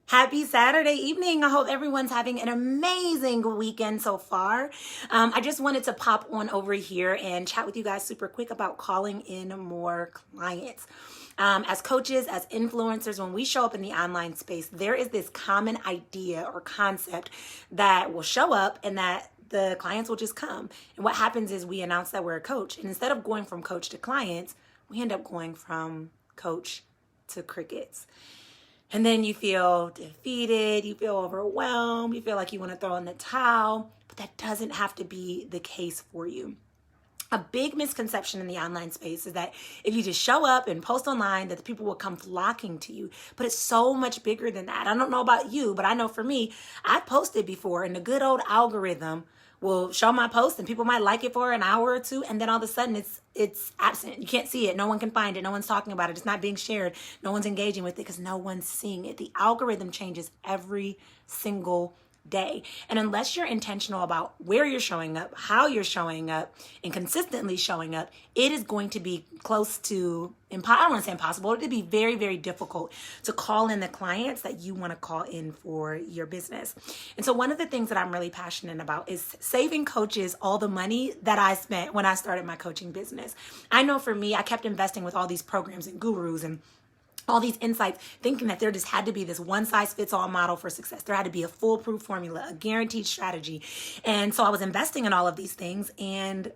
Happy Saturday evening. I hope everyone's having an amazing weekend so far. I just wanted to pop on over here and chat with you guys super quick about calling in more clients. As coaches, as influencers, when we show up in the online space, there is this common idea or concept that will show up and that the clients will just come. And what happens is we announce that we're a coach. And instead of going from coach to clients, we end up going from coach to crickets. And then you feel defeated, you feel overwhelmed, you feel like you want to throw in the towel, but that doesn't have to be the case for you. A big misconception in the online space is that if you just show up and post online, that the people will come flocking to you. But it's so much bigger than that. I don't know about you, but I know for me, I posted before and the good old algorithm will show my post and people might like it for an hour or two, and then all of a sudden it's absent. You can't see it. No one can find it. No one's talking about it. It's not being shared. No one's engaging with it because no one's seeing it. The algorithm changes every single day. And unless you're intentional about where you're showing up, how you're showing up, and consistently showing up, it is going to be close to I don't want to say impossible. It'd be very, very difficult to call in the clients that you want to call in for your business. And so one of the things that I'm really passionate about is saving coaches all the money that I spent when I started my coaching business. I know for me, I kept investing with all these programs and gurus and all these insights, thinking that there just had to be this one-size-fits-all model for success. There had to be a foolproof formula, a guaranteed strategy. And so I was investing in all of these things and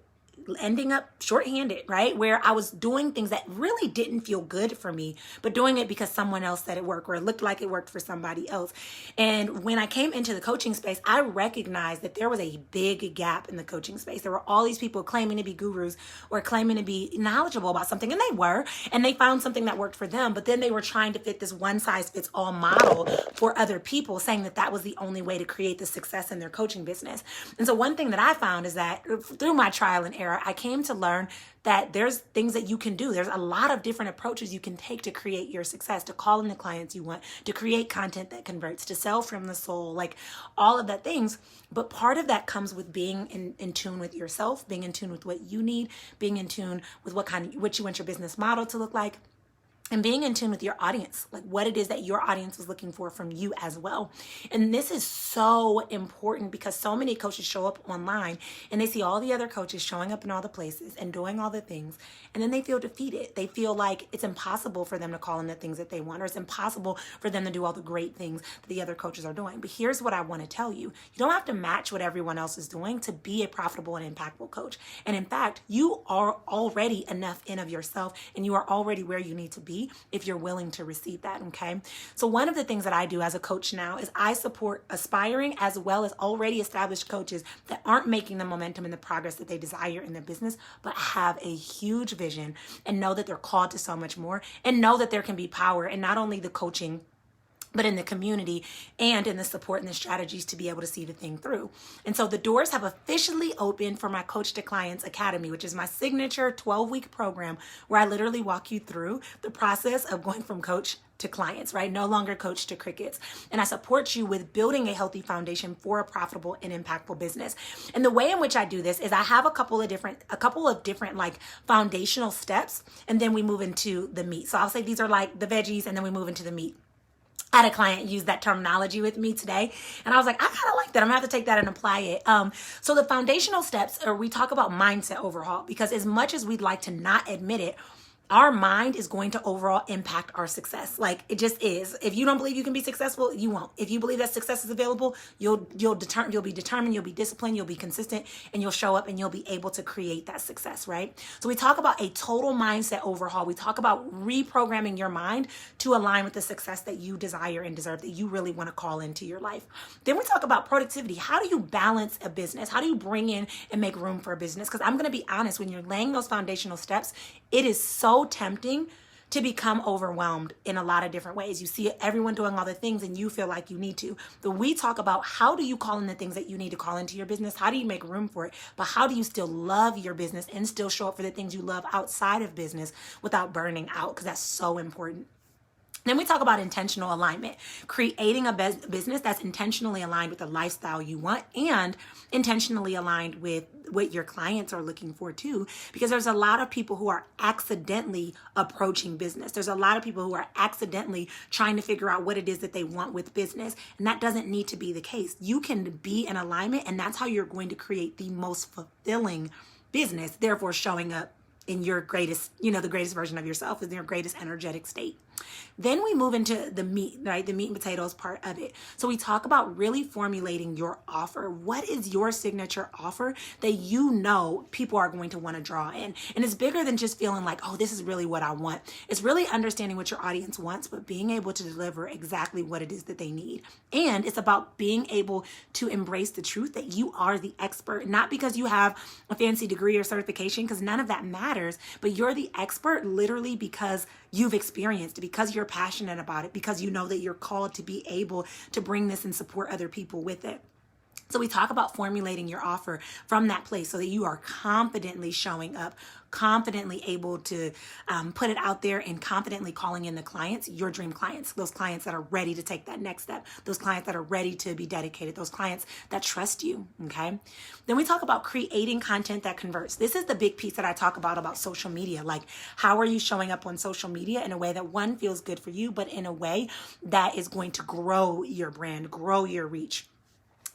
ending up shorthanded, right? Where I was doing things that really didn't feel good for me, but doing it because someone else said it worked or it looked like it worked for somebody else. And when I came into the coaching space, I recognized that there was a big gap in the coaching space. There were all these people claiming to be gurus or claiming to be knowledgeable about something, and they were, and they found something that worked for them, but then they were trying to fit this one-size-fits-all model for other people, saying that that was the only way to create the success in their coaching business. And so one thing that I found is that through my trial and error, I came to learn that there's things that you can do. There's a lot of different approaches you can take to create your success, to call in the clients you want, to create content that converts, to sell from the soul, like all of that things. But part of that comes with being in tune with yourself, being in tune with what you need, being in tune with what you want your business model to look like, and being in tune with your audience, like what it is that your audience is looking for from you as well. And this is so important because so many coaches show up online and they see all the other coaches showing up in all the places and doing all the things. And then they feel defeated. They feel like it's impossible for them to call in the things that they want, or it's impossible for them to do all the great things that the other coaches are doing. But here's what I want to tell you. You don't have to match what everyone else is doing to be a profitable and impactful coach. And in fact, you are already enough in of yourself and you are already where you need to be if you're willing to receive that, okay? So one of the things that I do as a coach now is I support aspiring as well as already established coaches that aren't making the momentum and the progress that they desire in their business, but have a huge vision and know that they're called to so much more and know that there can be power in not only the coaching but in the community and in the support and the strategies to be able to see the thing through. And so the doors have officially opened for my Coach to Clients Academy, which is my signature 12-week program where I literally walk you through the process of going from coach to clients, right? No longer coach to crickets. And I support you with building a healthy foundation for a profitable and impactful business. And the way in which I do this is I have a couple of different like foundational steps, and then we move into the meat. So I'll say these are like the veggies, and then we move into the meat. I had a client use that terminology with me today, and I was like, I kind of like that. I'm gonna have to take that and apply it. So the foundational steps are, we talk about mindset overhaul, because as much as we'd like to not admit it, our mind is going to overall impact our success. Like it just is. If you don't believe you can be successful, you won't. If you believe that success is available, you'll be determined, you'll be disciplined, you'll be consistent, and you'll show up and you'll be able to create that success, right? So we talk about a total mindset overhaul. We talk about reprogramming your mind to align with the success that you desire and deserve, that you really want to call into your life. Then we talk about productivity. How do you balance a business? How do you bring in and make room for a business? Because I'm going to be honest, when you're laying those foundational steps, it is so tempting to become overwhelmed in a lot of different ways. You see everyone doing all the things and you feel like you need to. But we talk about how do you call in the things that you need to call into your business? How do you make room for it? But how do you still love your business and still show up for the things you love outside of business without burning out? Because that's so important. Then we talk about intentional alignment, creating a business that's intentionally aligned with the lifestyle you want and intentionally aligned with what your clients are looking for too. Because there's a lot of people who are accidentally approaching business. There's a lot of people who are accidentally trying to figure out what it is that they want with business. And that doesn't need to be the case. You can be in alignment, and that's how you're going to create the most fulfilling business, therefore showing up in your greatest, the greatest version of yourself, is your greatest energetic state. Then we move into the meat, right? The meat and potatoes part of it. So we talk about really formulating your offer. What is your signature offer that you know people are going to want to draw in? And it's bigger than just feeling like, oh, this is really what I want. It's really understanding what your audience wants, but being able to deliver exactly what it is that they need. And it's about being able to embrace the truth that you are the expert, not because you have a fancy degree or certification, because none of that matters, but you're the expert literally because you've experienced it, because you're passionate about it, because you know that you're called to be able to bring this and support other people with it. So we talk about formulating your offer from that place so that you are confidently showing up, confidently able to put it out there, and confidently calling in the clients, your dream clients, those clients that are ready to take that next step, those clients that are ready to be dedicated, those clients that trust you, okay? Then we talk about creating content that converts. This is the big piece that I talk about social media. Like, how are you showing up on social media in a way that, one, feels good for you, but in a way that is going to grow your brand, grow your reach,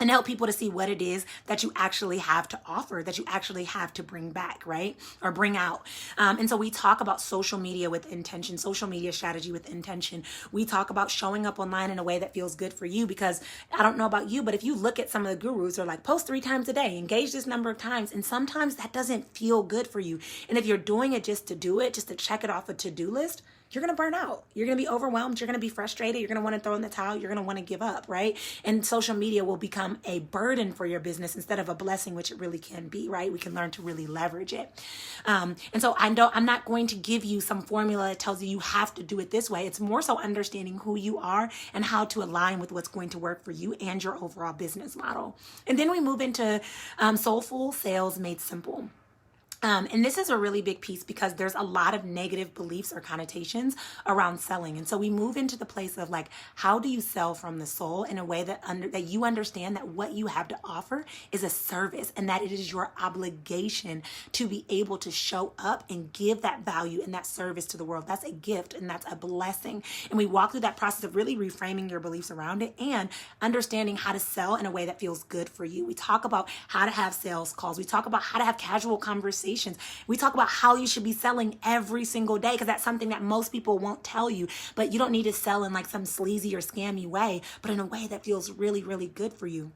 and help people to see what it is that you actually have to offer, that you actually have to bring back, right? Or bring out. And so we talk about social media with intention, social media strategy with intention. We talk about showing up online in a way that feels good for you, because I don't know about you, but if you look at some of the gurus, they're like, post 3 times a day, engage this number of times. And sometimes that doesn't feel good for you. And if you're doing it just to do it, just to check it off a to-do list, you're going to burn out. You're going to be overwhelmed. You're going to be frustrated. You're going to want to throw in the towel. You're going to want to give up, right? And social media will become a burden for your business instead of a blessing, which it really can be, right? We can learn to really leverage it. And so I'm not going to give you some formula that tells you you have to do it this way. It's more so understanding who you are and how to align with what's going to work for you and your overall business model. And then we move into Soulful Sales Made Simple. And this is a really big piece because there's a lot of negative beliefs or connotations around selling. And so we move into the place of like, how do you sell from the soul in a way that you understand that what you have to offer is a service, and that it is your obligation to be able to show up and give that value and that service to the world. That's a gift and that's a blessing. And we walk through that process of really reframing your beliefs around it and understanding how to sell in a way that feels good for you. We talk about how to have sales calls. We talk about how to have casual conversations. We talk about how you should be selling every single day, because that's something that most people won't tell you. But you don't need to sell in like some sleazy or scammy way, but in a way that feels really, really good for you.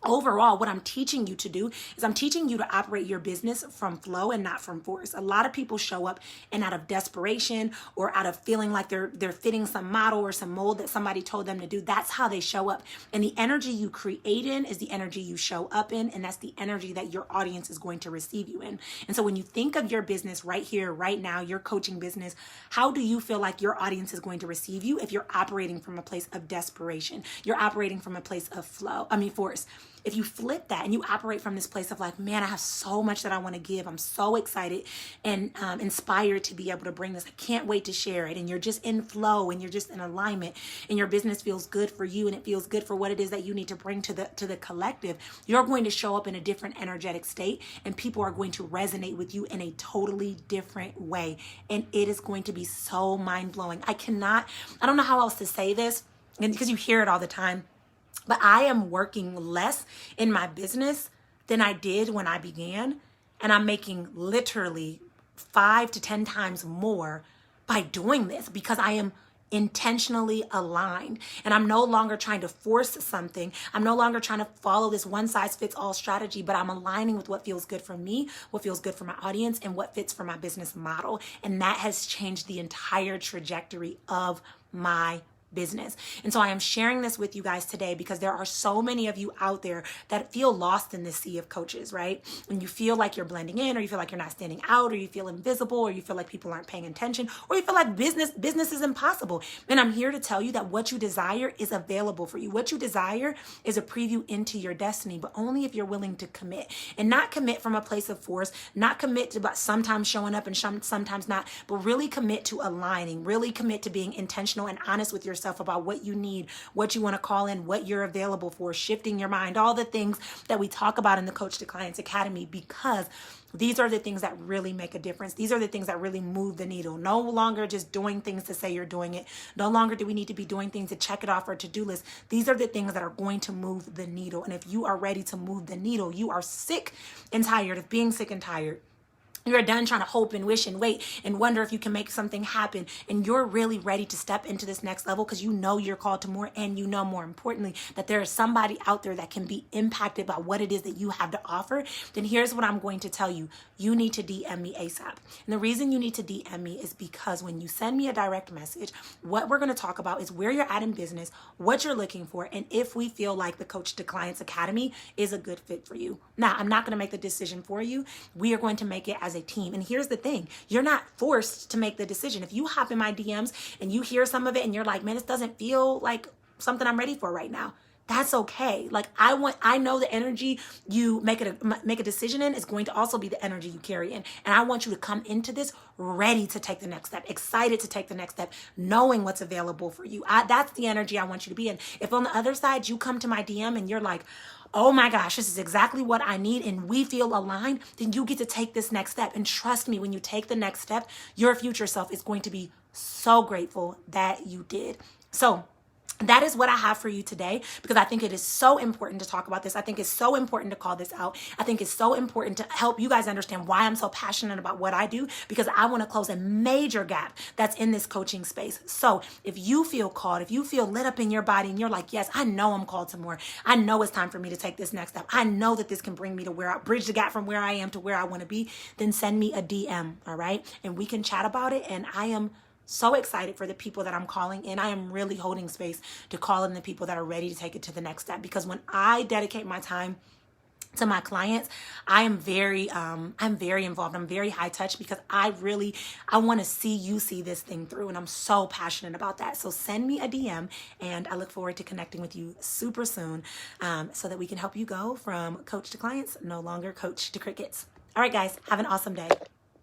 Overall, what I'm teaching you to do is I'm teaching you to operate your business from flow and not from force. A lot of people show up and out of desperation or out of feeling like they're fitting some model or some mold that somebody told them to do. That's how they show up. And the energy you create in is the energy you show up in, and that's the energy that your audience is going to receive you in. And so when you think of your business right here, right now, your coaching business, how do you feel like your audience is going to receive you if you're operating from a place of desperation? You're operating from a place of force. If you flip that and you operate from this place of like, man, I have so much that I want to give. I'm so excited and inspired to be able to bring this. I can't wait to share it. And you're just in flow and you're just in alignment, and your business feels good for you and it feels good for what it is that you need to bring to the collective. You're going to show up in a different energetic state, and people are going to resonate with you in a totally different way. And it is going to be so mind-blowing. I don't know how else to say this, and because you hear it all the time. But I am working less in my business than I did when I began. And I'm making literally 5 to 10 times more by doing this, because I am intentionally aligned. And I'm no longer trying to force something. I'm no longer trying to follow this one-size-fits-all strategy, but I'm aligning with what feels good for me, what feels good for my audience, and what fits for my business model. And that has changed the entire trajectory of my business. And so I am sharing this with you guys today because there are so many of you out there that feel lost in this sea of coaches, right? When you feel like you're blending in, or you feel like you're not standing out, or you feel invisible, or you feel like people aren't paying attention, or you feel like business is impossible. And I'm here to tell you that what you desire is available for you. What you desire is a preview into your destiny, but only if you're willing to commit, and not commit from a place of force, not commit to but sometimes showing up and sometimes not, but really commit to aligning, really commit to being intentional and honest with yourself about what you need, what you want to call in, what you're available for, shifting your mind, all the things that we talk about in the Coach to Clients Academy, because these are the things that really make a difference. These are the things that really move the needle. No longer just doing things to say you're doing it. No longer do we need to be doing things to check it off our to-do list. These are the things that are going to move the needle. And if you are ready to move the needle, you are sick and tired of being sick and tired. You're done trying to hope and wish and wait and wonder if you can make something happen. And you're really ready to step into this next level because you know you're called to more, and you know, more importantly, that there is somebody out there that can be impacted by what it is that you have to offer. Then here's what I'm going to tell you. You need to DM me ASAP. And the reason you need to DM me is because when you send me a direct message, what we're going to talk about is where you're at in business, what you're looking for, and if we feel like the Coach to Clients Academy is a good fit for you. Now, I'm not going to make the decision for you. We are going to make it as a team. And here's the thing, you're not forced to make the decision. If you hop in my DMs and you hear some of it and you're like, man, this doesn't feel like something I'm ready for right now, that's okay. Like I know the energy you make a decision in is going to also be the energy you carry in. And I want you to come into this ready to take the next step, excited to take the next step, knowing what's available for you. That's the energy I want you to be in. If on the other side, you come to my DM and you're like, oh my gosh, this is exactly what I need, and we feel aligned, then you get to take this next step. And trust me, when you take the next step, your future self is going to be so grateful that you did. So that is what I have for you today, because I think it is so important to talk about this. I think it's so important to call this out. I think it's so important to help you guys understand why I'm so passionate about what I do, because I want to close a major gap that's in this coaching space. So if you feel called, if you feel lit up in your body and you're like, yes, I know I'm called to more. I know it's time for me to take this next step. I know that this can bring me to where I bridge the gap from where I am to where I want to be. Then send me a DM. All right. And we can chat about it. And I am so excited for the people that I'm calling in. I am really holding space to call in the people that are ready to take it to the next step. Because when I dedicate my time to my clients, I'm very involved. I'm very high touch because I want to see you see this thing through. And I'm so passionate about that. So send me a DM, and I look forward to connecting with you super soon, so that we can help you go from coach to clients, no longer coach to crickets. All right, guys, have an awesome day.